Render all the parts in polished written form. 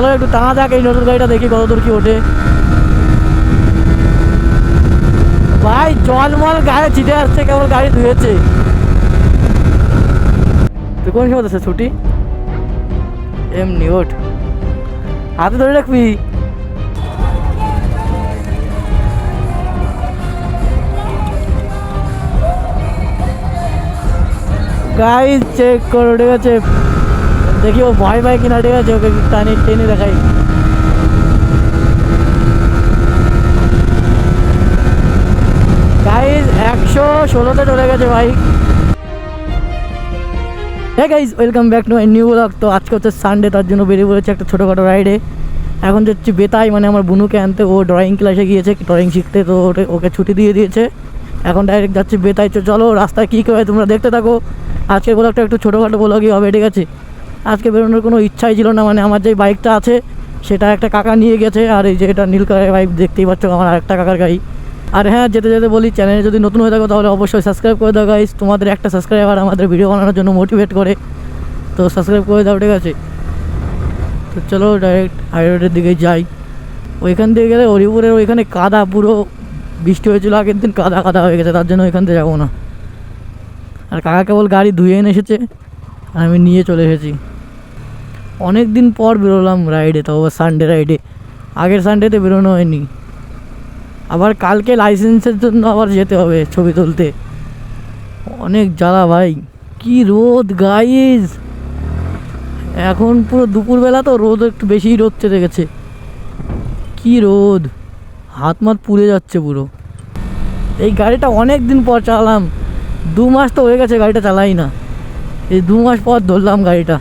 চলো একটু টানা যাক এই নতুন গাড়িটা, দেখি কত দূর কি ওঠে। ভাই জলমল গায়ে ছিটে আসছে, কেবল গাড়ি ধুয়েছে। তুই কোন সময় আছে ছুটি? এমনি ওঠ, হাতে ধরে রাখবি। গাড়ি চেক করো, ঠিক আছে? দেখি ও ভয় পায় কিনা, ঠিক আছে? ওকে টানি টেনে দেখাই। গাইজ 116তে চলে গেছে ভাই। হ্যাঁ guys, welcome back to my new blog. তো আজকে হচ্ছে সানডে, তার জন্য বেরিয়ে পড়েছে একটা ছোটোখাটো রাইডে। এখন যাচ্ছি বেতাই, মানে আমার বুনুকে আনতে। ও ড্রয়িং ক্লাসে গিয়েছে ড্রয়িং শিখতে, তো ওকে ছুটি দিয়ে দিয়েছে। এখন ডাইরেক্ট যাচ্ছি বেতাই। তো চলো রাস্তায় কী করে তোমরা দেখতে থাকো। আজকের ব্লগটা একটু ছোটোখাটো ব্লগই হবে, ঠিক আছে? আজকে বেরোনোর কোনো ইচ্ছাই ছিল না, মানে আমার যে বাইকটা আছে সেটা একটা কাকা নিয়ে গেছে, আর এই যে এটা নীল কালারের বাইক দেখতেই পাচ্ছ, আমার আরেকটা কাকার গাড়ি। আর হ্যাঁ, যেতে যেতে বলি, চ্যানেলে যদি নতুন হয়ে থাকো তাহলে অবশ্যই সাবস্ক্রাইব করে দাও গাইস। তোমাদের একটা সাবস্ক্রাইবার আমাদের ভিডিও বানানোর জন্য মোটিভেট করে, তো সাবস্ক্রাইব করে দাও, ঠিক আছে? তো চলো ডাইরেক্ট হাই রোডের দিকে যাই। ওইখান দিয়ে গেলে হরিপুরের ওইখানে কাদা, পুরো বৃষ্টি হয়েছিল আগের দিন, কাদা কাদা হয়ে গেছে, তার জন্য ওইখান থেকে যাবো না। আর কাকা কেবল গাড়ি ধুয়ে এনে এসেছে আর আমি নিয়ে চলে এসেছি। অনেক দিন পর বেরোলাম রাইডে, তাও সানডে রাইডে। আগের সানডেতে বেরোনো হয়নি। আবার কালকে লাইসেন্সের জন্য আবার যেতে হবে ছবি তুলতে। অনেক জ্বালা ভাই, কি রোদ গাইজ। এখন পুরো দুপুরবেলা, তো রোদ একটু বেশিই রোদ চেতে গেছে। কি রোদ, হাত মাত পুড়ে যাচ্ছে পুরো। এই গাড়িটা অনেক দিন পর চালালাম, 2 মাস তো হয়ে গেছে গাড়িটা চালাই না। এই 2 মাস পর ধরলাম গাড়িটা।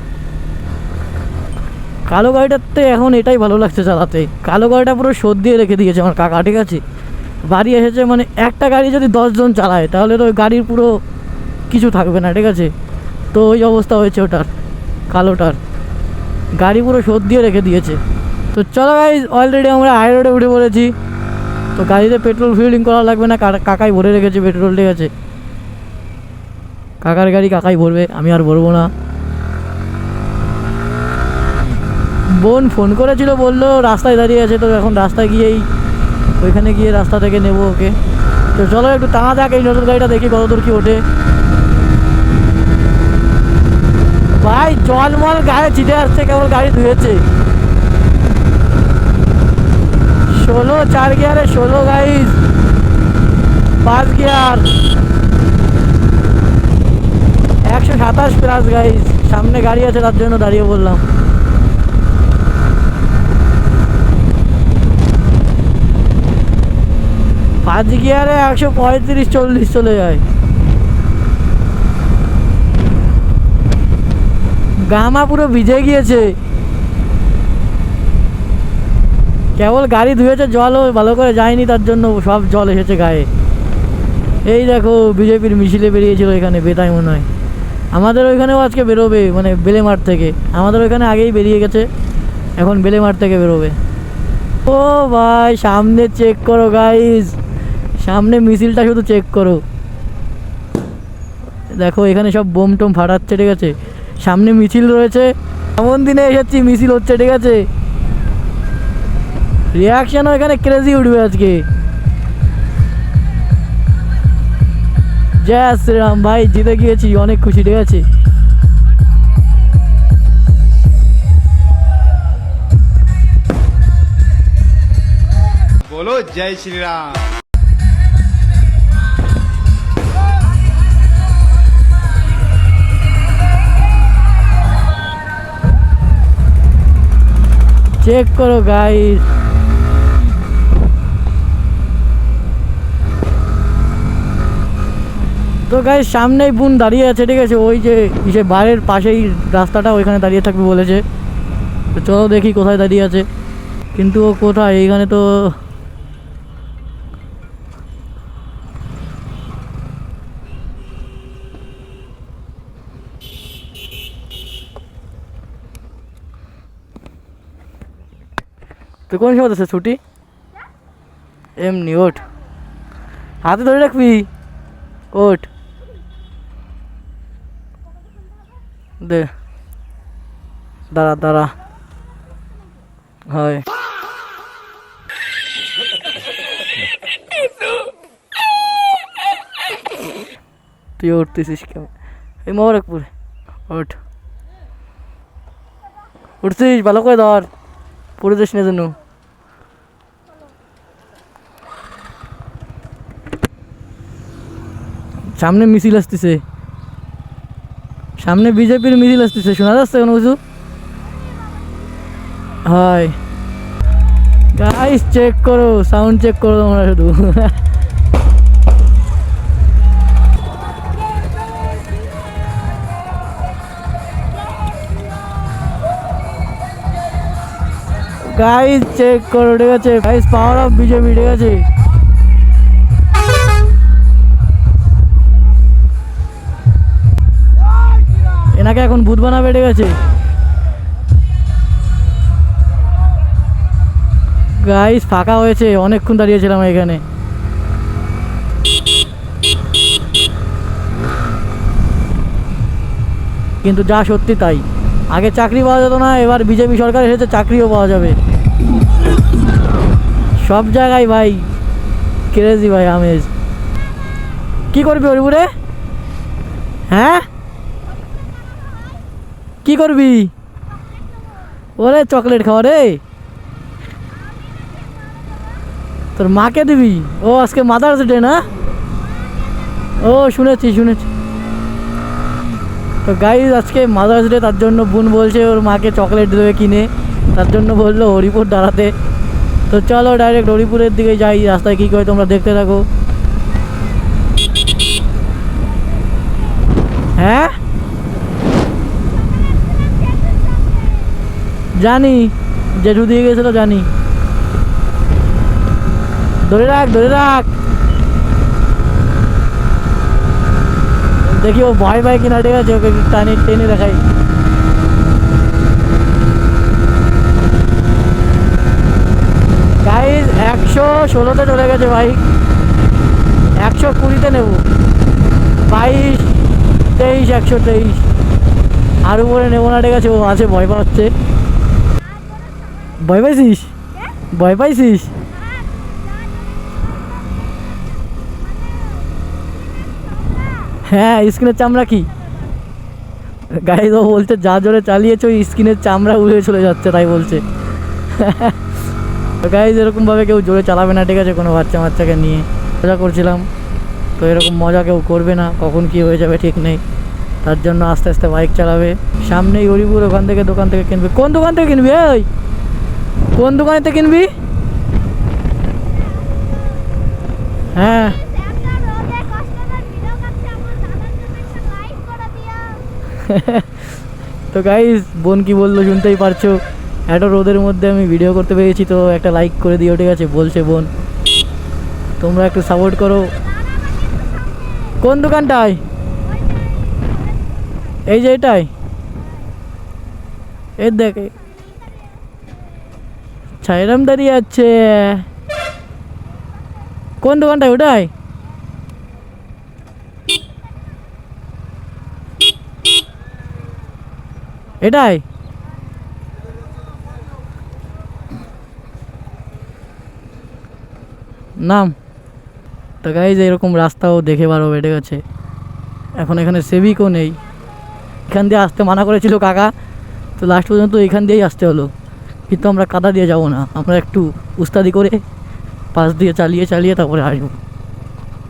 কালো গাড়িটাতে এখন এটাই ভালো লাগছে চালাতে। কালো গাড়িটা পুরো শোধ দিয়ে রেখে দিয়েছে আমার কাকা, ঠিক আছে? বাড়ি এসেছে, মানে একটা গাড়ি যদি 10 জন চালায় তাহলে তো ওই গাড়ির পুরো কিছু থাকবে না, ঠিক আছে? তো ওই অবস্থা হয়েছে ওটার, কালোটার। গাড়ি পুরো শোধ দিয়ে রেখে দিয়েছে। তো চলো গাইজ, অলরেডি আমরা হাই রোডে উঠে পড়েছি। তো গাড়িতে পেট্রোল ফিলিং করা লাগবে না, কাকাই ভরে রেখেছে পেট্রোল, ঠিক আছে? কাকার গাড়ি কাকাই ভরবে, আমি আর ভরবো না। বোন ফোন করেছিল, বললো রাস্তায় দাঁড়িয়ে আছে, তো এখন রাস্তায় গিয়েই ওইখানে গিয়ে রাস্তা থেকে নেবো ওকে। তো চলো একটু টানা যাক এই নতুন গাড়িটা, দেখি কত দূর কি ওঠে। ভাই জলমল গায়ে ছিটে আসছে, কেবল গাড়ি ধুয়েছে। 16 4 গিয়ারে 16 গাইজ, 5 গিয়ার, 127 প্লাস গাইজ। সামনে গাড়ি আছে তার জন্য দাঁড়িয়ে বললাম। পাঁচ গিয়ারে 135-40 চলে যায়। গামা পুরো ভিজে গিয়েছে, কেবল গাড়ি ধুয়েছে, জলও ভালো করে যায়নি, তার জন্য সব জল এসেছে গায়ে। এই দেখো বিজেপির মিছিলে বেরিয়েছিল এখানে, বেতাই মনে হয়। আমাদের ওইখানেও আজকে বেরোবে, মানে বেলেমাঠ থেকে। আমাদের ওইখানে আগেই বেরিয়ে গেছে, এখন বেলেমাঠ থেকে বেরোবে। ও ভাই সামনে চেক করো গাইজ, সামনে মিছিলটা শুধু চেক করো। দেখো এখানে সব বোম টোম ফাটাচ্ছে, ঠিক আছে? সামনে মিছিল রয়েছে, এমন দিনে এসেছি মিছিল হচ্ছে, ঠিক আছে? রিয়াকশনও এখানে ক্রেজি উঠবে আজকে। জয় শ্রীরাম ভাই, জিতে গিয়েছি, অনেক খুশি, ঠিক আছে? बोलो जय श्री राम। চেক করো গাইস, তো গাইস সামনেই বোন দাঁড়িয়ে আছে, ঠিক আছে? ওই যে বাড়ির পাশেই রাস্তাটা, ওইখানে দাঁড়িয়ে থাকবে বলেছে। তো চলো দেখি কোথায় দাঁড়িয়ে আছে। কিন্তু ও কোথায়, এইখানে তো। তো কোন সময় আছে ছুটি? এমনি ওঠ, হাতে ধরে রাখবি, ওঠ। দে, দাঁড়া দাঁড়া। হয়। তুই উঠতেছিস কেমন? এই মোবারকপুর ওঠ, উঠছিস ভালো করে ধর, পড়ে যাস না যেন। সামনে মিছিল আসতেছে, সামনে বিজেপির মিছিল আসতেছে, শোনা যাচ্ছে কোনো কিছু? হয় গাইস, চেক করো, সাউন্ড চেক করো তোমরা শুধু। গাইস চেক করো, ঠিক আছে গাইস, পাওয়ার অফ বিজেপি, ঠিক আছে। এনাকে এখন ভূত বানাবে, ঠিক আছে গাইস। ফাঁকা হয়েছে, অনেকক্ষণ দাঁড়িয়েছিলাম এখানে। কিন্তু যা সত্যি তাই, আগে চাকরি পাওয়া যেত না, এবার বিজেপি সরকার এসেছে, চাকরিও পাওয়া যাবে সব জায়গায় ভাই। ক্রেজি ভাই আমেজ। কি করবি হরিপুরে? হ্যাঁ কি করবি? ওরে চকলেট খাওয়া রে, তোর মাকে দিবি? ও আজকে মাদার্স ডে না? ও শুনেছি শুনেছি। তো গাইজ আজকে মাদার্স ডে, তার জন্য বোন বলছে ওর মাকে চকলেট দেবে কিনে, তার জন্য বললো হরিপুর দাঁড়াতে। তো চলো ডাইরেক্ট হরিপুরের দিকে যাই, রাস্তায় কী করে তোমরা দেখতে থাকো। হ্যাঁ জানি, জেঠু দিয়ে গেছিল জানি। ধরে রাখ ধরে রাখ, দেখি ও ভয় পায় কিনা, ঠিক আছে ওকে টানি টেনে দেখাই। গাইজ 116তে চলে গেছে ভাই, 120তে নেব। 22, 23, 123 আর উপরে নেবো না, ঠিক আছে। ও আছে, ভয় পাচ্ছে। ভয় পাইছিস? ভয় পাইছিস? হ্যাঁ স্কিনের চামড়া কি গাইজ, ও বলছে যা জোরে চালিয়েছে ওই স্কিনের চামড়া উড়ে চলে যাচ্ছে, তাই বলছে। তো গাইজ এরকমভাবে কেউ জোরে চালাবে না, ঠিক আছে, কোনো বাচ্চাকে নিয়ে। মজা করছিলাম, তো এরকম মজা কেউ করবে না, কখন কি হয়ে যাবে ঠিক নেই, তার জন্য আস্তে আস্তে বাইক চালাবে। সামনেই হরিপুর, ওখান থেকে দোকান থেকে কিনবি। কোন দোকান থেকে কিনবি? ওই কোন দোকানে থেকে কিনবি? হ্যাঁ তো গাইস বোন কি বললো শুনতেই পারছো, এত রোদের মধ্যে আমি ভিডিও করতে পেরেছি, তো একটা লাইক করে দিও, ঠিক আছে বলছে বোন। তোমরা একটু সাপোর্ট করো। কোন দোকানটায়? এই যে এটাই, এই দেখ ছাইরাম দাঁড়িয়ে আছে। কোন দোকানটায়? ওটাই? এটাই? নাম তো গাইজ এরকম রাস্তাও দেখে পারবে, ঠিক আছে। এখন এখানে সেভিকও নেই, এখান দিয়ে আসতে মানা করেছিল কাকা, তো লাস্ট পর্যন্ত এখান দিয়েই আসতে হলো। কিন্তু আমরা কাদা দিয়ে যাব না, আমরা একটু উস্তাদি করে পাশ দিয়ে চালিয়ে চালিয়ে তারপরে আসবো।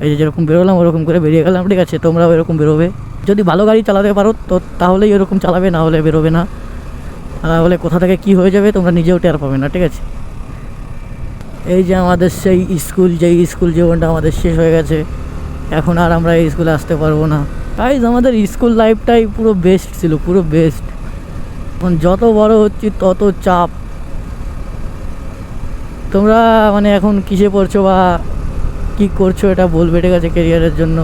এই যে যেরকম বেরোলাম ওরকম করে বেরিয়ে গেলাম, ঠিক আছে। তোমরাও এরকম বেরোবে, যদি ভালো গাড়ি চালাতে পারো তো তাহলেই এরকম চালাবে, না হলে বেরোবে না। তাহলে কোথা থেকে কি হয়ে যাবে তোমরা নিজেও টের পাবে না, ঠিক আছে। এই যে আমাদের সেই স্কুল, যেই স্কুল জীবনটা আমাদের শেষ হয়ে গেছে, এখন আর আমরা এই স্কুলে আসতে পারবো না। গাইজ আমাদের স্কুল লাইফটাই পুরো বেস্ট ছিল, পুরো বেস্ট। এখন যত বড় হচ্ছি তত চাপ। তোমরা মানে এখন কিসে পড়ছো বা কী করছো এটা বলবে, ঠিক আছে, কেরিয়ারের জন্য।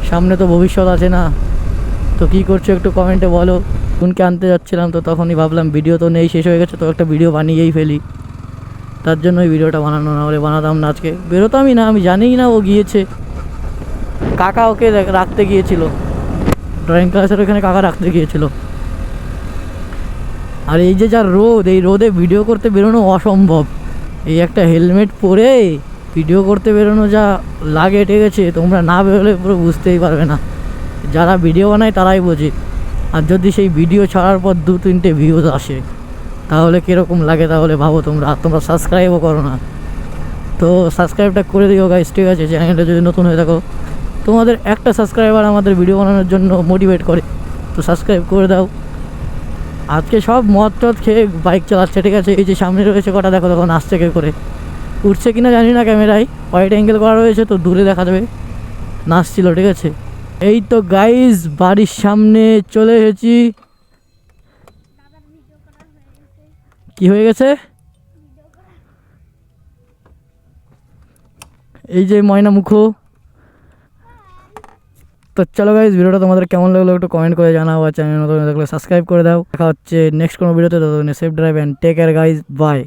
সামনে তো ভবিষ্যৎ আছে না, তো কী করছো একটু কমেন্টে বলো। বোনকে আনতে যাচ্ছিলাম, তো তখনই ভাবলাম ভিডিও তো নেই, শেষ হয়ে গেছে, তো একটা ভিডিও বানিয়েই ফেলি। তার জন্য ওই ভিডিওটা বানানো, না হলে বানাতাম না, আজকে বেরোতামই না। আমি জানিই না ও গিয়েছে, কাকা ওকে রাখতে গিয়েছিল, ড্রয়িং ক্লাসের ওখানে কাকা রাখতে গিয়েছিল। আর এই যে যা রোদ, এই রোদে ভিডিও করতে বেরোনো অসম্ভব। এই একটা হেলমেট পরে ভিডিও করতে বেরোনো যা লাগে, ঠিক আছে, তোমরা না বেরোলে পুরো বুঝতেই পারবে না। যারা ভিডিও বানায় তারাই বোঝে। আর যদি সেই ভিডিও ছাড়ার পর 2-3টে ভিউজ আসে তাহলে কীরকম লাগে তাহলে ভাবো তোমরা। আর তোমরা সাবস্ক্রাইবও করো না, তো সাবস্ক্রাইবটা করে দিও গাইস, ঠিক আছে। চ্যানেলটা যদি নতুন হয়ে থাকো, তোমাদের একটা সাবস্ক্রাইবার আমাদের ভিডিও বানানোর জন্য মোটিভেট করে, তো সাবস্ক্রাইব করে দাও। আজকে সব মদ টদ খেয়ে বাইক চালাচ্ছে, ঠিক আছে। এই যে সামনে রয়েছে কটা, দেখো তখন আসছে কে করে, উঠছে কিনা জানি না ক্যামেরায়, হোয়াইট অ্যাঙ্গেল করা রয়েছে তো দূরে দেখা যাবে, নাচছিল, ঠিক আছে। এই তো গাইজ বাড়ির সামনে চলে এসেছি। কি হয়ে গেছে? এই যে ময়না মুখো। তো চলো গাইজ, ভিডিওটা তোমাদের কেমন লাগলো একটু কমেন্ট করে জানাও, আর চ্যানেল নতুন থাকলে সাবস্ক্রাইব করে দাও। দেখা হচ্ছে নেক্সট কোনো ভিডিওতে। ততদিনে safe drive and take care guys, by.